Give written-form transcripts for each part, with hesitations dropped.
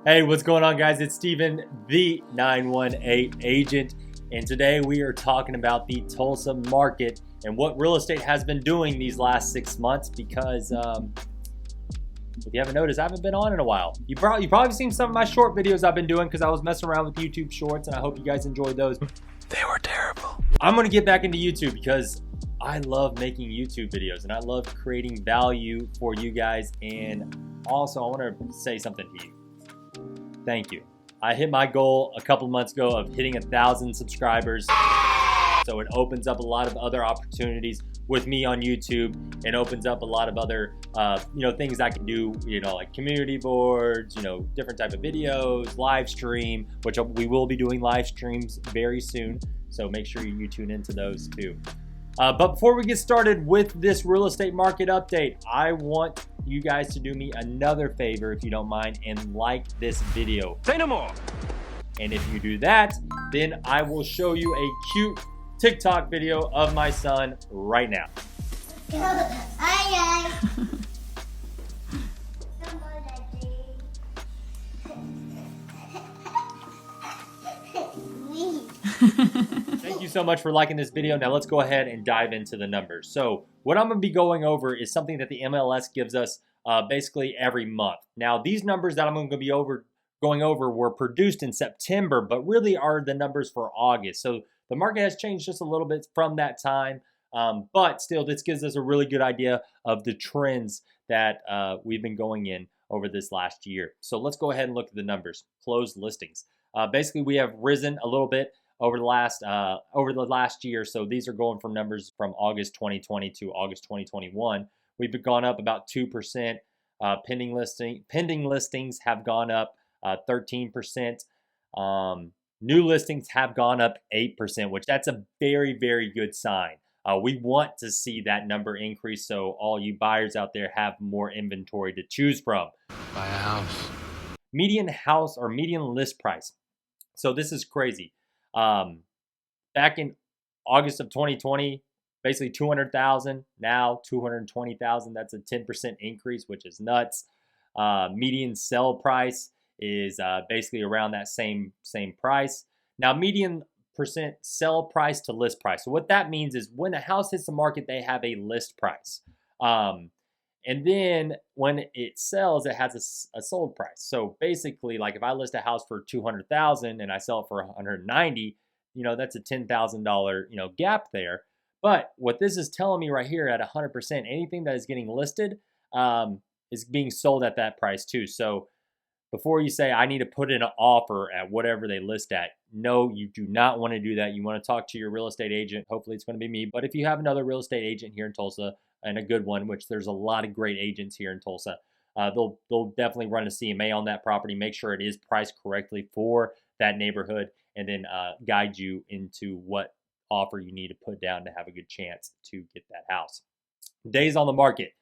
Hey, what's going on, guys? It's Steven, the 918 agent, and today we are talking about the Tulsa market and what real estate has been doing these last 6 months because if you haven't noticed, I haven't been on in a while. You've probably seen some of my short videos I've been doing because I was messing around with YouTube shorts, and I hope you guys enjoyed those. They were terrible. I'm going to get back into YouTube because I love making YouTube videos and I love creating value for you guys, and also I want to say something to you. Thank you. I hit my goal a couple of months ago of hitting 1,000 subscribers. So it opens up a lot of other opportunities with me on YouTube, and opens up a lot of other, things I can do, like community boards, different type of videos, live stream, which we will be doing live streams very soon. So make sure you tune into those too. But before we get started with this real estate market update, I want you guys to do me another favor, if you don't mind, and like this video. Say no more. And if you do that, then I will show you a cute TikTok video of my son right now. Thank you so much for liking this video. Now let's go ahead and dive into the numbers. So what I'm going to be going over is something that the MLS gives us basically every month. Now these numbers that I'm going to be going over were produced in September, but really are the numbers for August. So the market has changed just a little bit from that time, but still this gives us a really good idea of the trends that we've been going in over this last year. So let's go ahead and look at the numbers. Closed listings. Basically, we have risen a little bit over the last year. So these are going from numbers from August 2020 to August 2021. We've gone up about 2%. Pending listings have gone up 13%. New listings have gone up 8%, which that's a very, very good sign. We want to see that number increase so all you buyers out there have more inventory to choose from. Buy a house. Median house or median list price. So this is crazy. Back in August of 2020, basically 200,000, now 220,000. That's a 10% increase, which is nuts. Median sell price is basically around that same price. Now, median percent sell price to list price. So what that means is when a house hits the market, they have a list price. And then when it sells, it has a sold price. So basically, like if I list a house for 200,000 and I sell it for 190, that's a $10,000, gap there. But what this is telling me right here at 100%, anything that is getting listed is being sold at that price too. So before you say, I need to put in an offer at whatever they list at, no, you do not want to do that. You want to talk to your real estate agent. Hopefully it's going to be me. But if you have another real estate agent here in Tulsa, and a good one, which there's a lot of great agents here in Tulsa, they'll definitely run a CMA on that property, make sure it is priced correctly for that neighborhood, and then guide you into what offer you need to put down to have a good chance to get that house. Days on the market.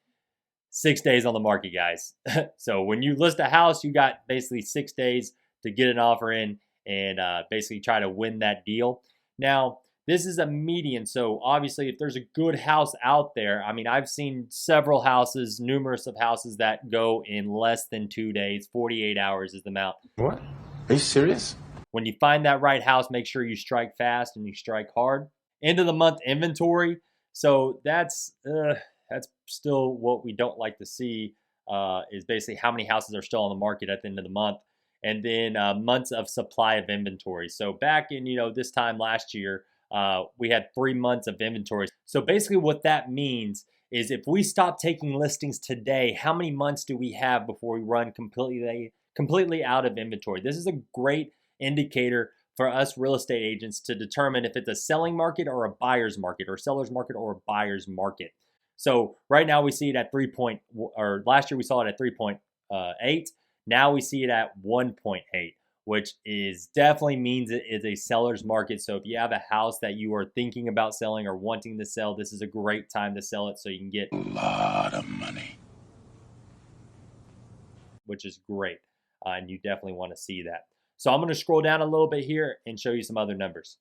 6 days on the market, guys. So when you list a house, you got basically 6 days to get an offer in and basically try to win that deal. Now, this is a median, so obviously if there's a good house out there, I mean, I've seen several houses, numerous of houses that go in less than 2 days, 48 hours is the amount. What? Are you serious? When you find that right house, make sure you strike fast and you strike hard. End of the month inventory. So that's still what we don't like to see, is basically how many houses are still on the market at the end of the month. And then months of supply of inventory. So back in, this time last year, we had 3 months of inventory. So basically what that means is if we stop taking listings today, how many months do we have before we run completely out of inventory? This is a great indicator for us real estate agents to determine if it's a selling market or a buyer's market, or seller's market or a buyer's market. So right now we see it at last year we saw it at 3.8. Now we see it at 1.8. Which is definitely means it is a seller's market. So if you have a house that you are thinking about selling or wanting to sell, this is a great time to sell it so you can get A lot of money. Which is great. And you definitely want to see that. So I'm going to scroll down a little bit here and show you some other numbers.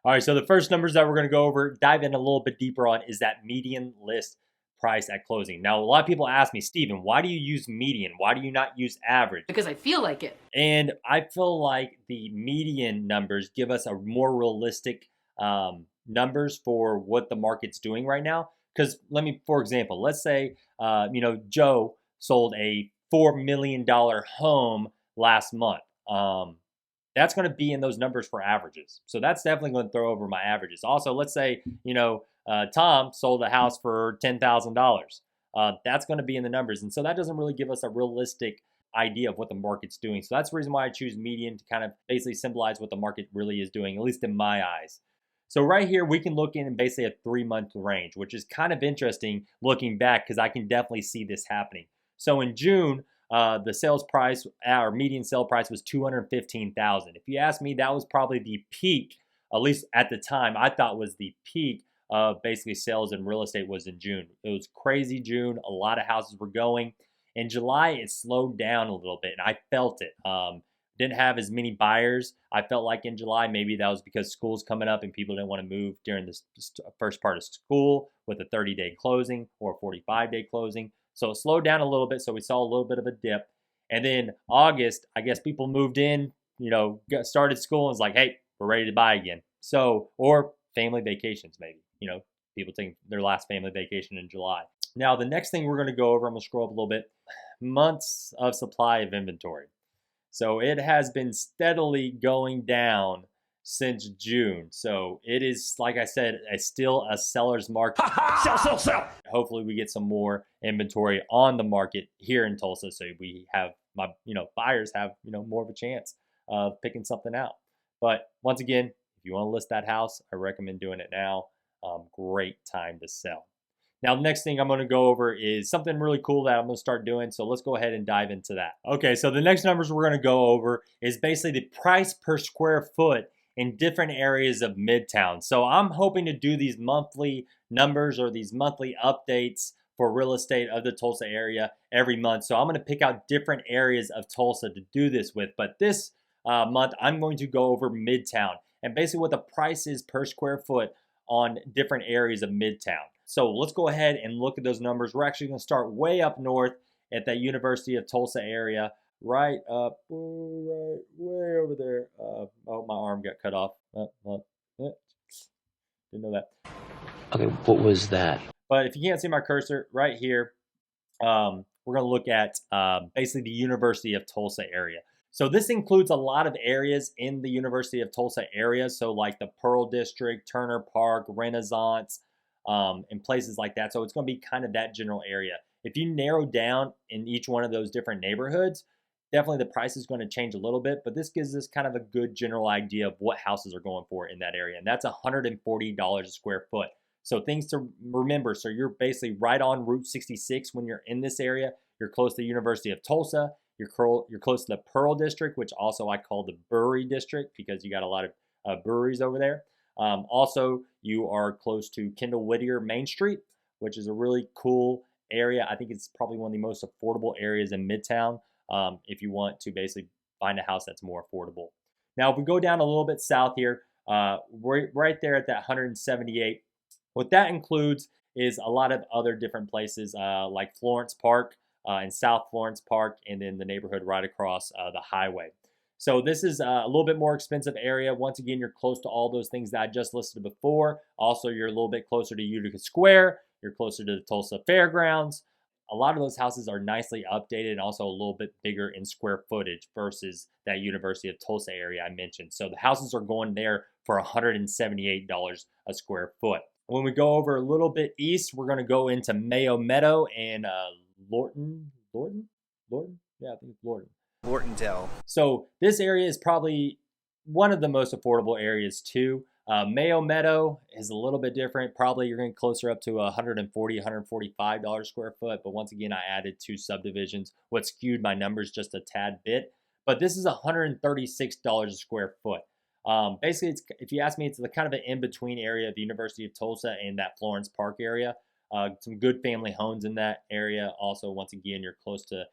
All right, so the first numbers that we're going to go over, dive in a little bit deeper on, is that median list price at closing. Now, a lot of people ask me, Steven, why do you use median? Why do you not use average? Because I feel like it. And I feel like the median numbers give us a more realistic numbers for what the market's doing right now. Because for example, let's say, Joe sold a $4 million home last month. That's going to be in those numbers for averages. So that's definitely going to throw over my averages. Also, let's say, Tom sold a house for $10,000. That's going to be in the numbers. And so that doesn't really give us a realistic idea of what the market's doing. So that's the reason why I choose median, to kind of basically symbolize what the market really is doing, at least in my eyes. So right here, we can look in basically a 3-month range, which is kind of interesting looking back, because I can definitely see this happening. So in June, the sales price, our median sale price, was $215,000. If you ask me, that was probably the peak, at least at the time, I thought was the peak of basically sales in real estate was in June. It was crazy June. A lot of houses were going. In July, it slowed down a little bit, and I felt it. Didn't have as many buyers. I felt like in July, maybe that was because school's coming up and people didn't want to move during this first part of school with a 30-day closing or a 45-day closing. So it slowed down a little bit. So we saw a little bit of a dip. And then August, I guess people moved in, started school and was like, hey, we're ready to buy again. So, or family vacations maybe, people taking their last family vacation in July. Now, the next thing we're going to go over, I'm going to scroll up a little bit, months of supply of inventory. So it has been steadily going down since June. So it is, like I said, still a seller's market. Sell. Hopefully we get some more inventory on the market here in Tulsa, so we have buyers have more of a chance of picking something out. But once again, if you want to list that house, I recommend doing it now. Great time to sell. Now, the next thing I'm going to go over is something really cool that I'm going to start doing. So let's go ahead and dive into that. Okay, so the next numbers we're going to go over is basically the price per square foot in different areas of Midtown. So I'm hoping to do these monthly numbers or these monthly updates for real estate of the Tulsa area every month. So I'm going to pick out different areas of Tulsa to do this with. But this month, I'm going to go over Midtown and basically what the price is per square foot on different areas of Midtown. So let's go ahead and look at those numbers. We're actually going to start way up north at that University of Tulsa area, right up, right way over there. Oh, my arm got cut off. Didn't know that. Okay, what was that? But if you can't see my cursor right here, we're going to look at basically the University of Tulsa area. So this includes a lot of areas in the University of Tulsa area. So like the Pearl District, Turner Park, Renaissance, and places like that. So it's going to be kind of that general area. If you narrow down in each one of those different neighborhoods, definitely the price is going to change a little bit, but this gives us kind of a good general idea of what houses are going for in that area. And that's $140 a square foot. So things to remember. So you're basically right on Route 66 when you're in this area. You're close to the University of Tulsa. You're close to the Pearl District, which also I call the Brewery District because you got a lot of breweries over there. Also, you are close to Kendall Whittier Main Street, which is a really cool area. I think it's probably one of the most affordable areas in Midtown if you want to basically find a house that's more affordable. Now, if we go down a little bit south here, right there at that 178, what that includes is a lot of other different places like Florence Park and South Florence Park, and then the neighborhood right across the highway. So this is a little bit more expensive area. Once again, you're close to all those things that I just listed before. Also, you're a little bit closer to Utica Square. You're closer to the Tulsa Fairgrounds. A lot of those houses are nicely updated and also a little bit bigger in square footage versus that University of Tulsa area I mentioned. So the houses are going there for $178 a square foot. When we go over a little bit east, we're going to go into Mayo Meadow and Lorton? Yeah, I think it's Lorton. Lortondale. So this area is probably one of the most affordable areas too. Mayo Meadow is a little bit different. Probably you're getting closer up to $140, $145 square foot. But once again, I added 2 subdivisions, what skewed my numbers just a tad bit. But this is $136 a square foot. Basically, it's, if you ask me, it's the kind of an in-between area of the University of Tulsa and that Florence Park area. Some good family homes in that area. Also, once again, you're close to,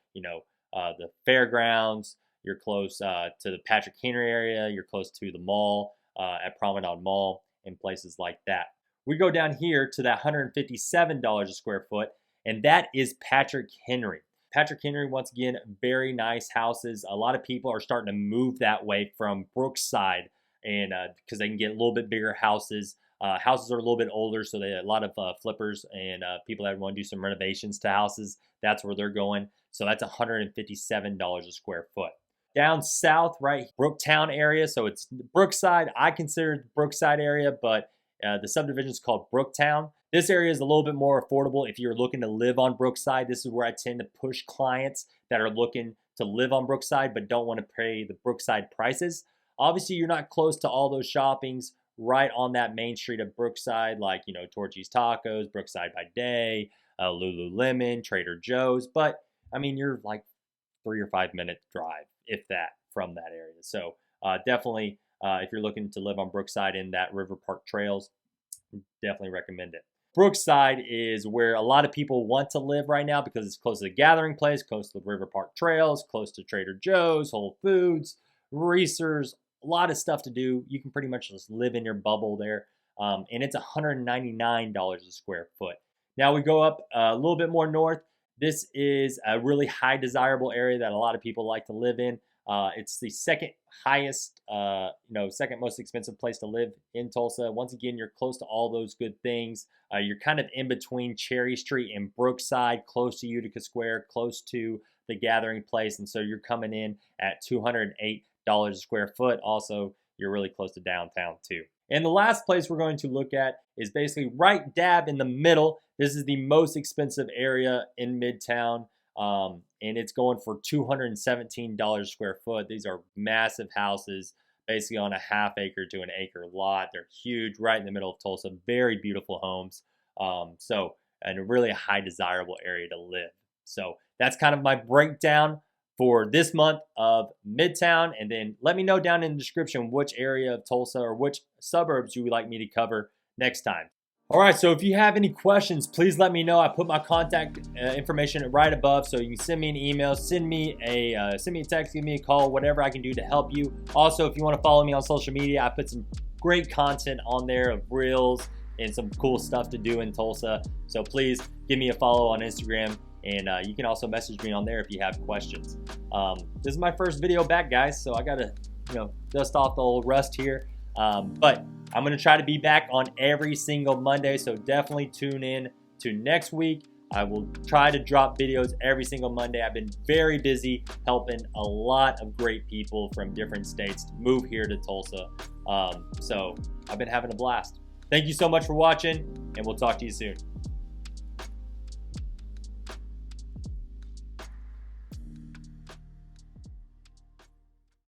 the fairgrounds. You're close to the Patrick Henry area. You're close to the mall at Promenade Mall and places like that. We go down here to that $157 a square foot, and that is Patrick Henry. Patrick Henry, once again, very nice houses. A lot of people are starting to move that way from Brookside, and because they can get a little bit bigger houses. Houses are a little bit older, so they a lot of flippers and people that want to do some renovations to houses. That's where they're going. So that's $157 a square foot. Down south, right, Brooktown area. So it's Brookside. I consider the Brookside area, but the subdivision is called Brooktown. This area is a little bit more affordable if you're looking to live on Brookside. This is where I tend to push clients that are looking to live on Brookside but don't want to pay the Brookside prices. Obviously, you're not close to all those shoppings right on that main street of Brookside, like, you know, Torchy's Tacos, Brookside by Day, Lululemon, Trader Joe's. But, I mean, you're like 3 or 5 minute drive, if that, from that area. So definitely, if you're looking to live on Brookside in that River Park Trails, definitely recommend it. Brookside is where a lot of people want to live right now because it's close to the gathering place, close to the River Park Trails, close to Trader Joe's, Whole Foods, Reese's, a lot of stuff to do. You can pretty much just live in your bubble there. And it's $199 a square foot. Now we go up a little bit more north. This is a really high desirable area that a lot of people like to live in. It's the second highest, second most expensive place to live in Tulsa. Once again, you're close to all those good things. You're kind of in between Cherry Street and Brookside, close to Utica Square, close to the gathering place. And so you're coming in at $208 a square foot. Also, you're really close to downtown too. And the last place we're going to look at is basically right dab in the middle. This is the most expensive area in Midtown. And it's going for $217 a square foot. These are massive houses, basically on a ½ acre to an acre lot. They're huge, right in the middle of Tulsa. Very beautiful homes. And a really high desirable area to live. So that's kind of my breakdown for this month of Midtown. And then let me know down in the description which area of Tulsa or which suburbs you would like me to cover next time. All right, so if you have any questions, please let me know. I put my contact information right above, so you can send me an email, send me a text, give me a call, whatever I can do to help you. Also, if you want to follow me on social media, I put some great content on there of reels and some cool stuff to do in Tulsa. So please give me a follow on Instagram, and you can also message me on there if you have questions. This is my first video back, guys, so I gotta, dust off the old rust here. But I'm going to try to be back on every single Monday, so definitely tune in to next week. I will try to drop videos every single Monday. I've been very busy helping a lot of great people from different states to move here to Tulsa. So I've been having a blast. Thank you so much for watching, and we'll talk to you soon.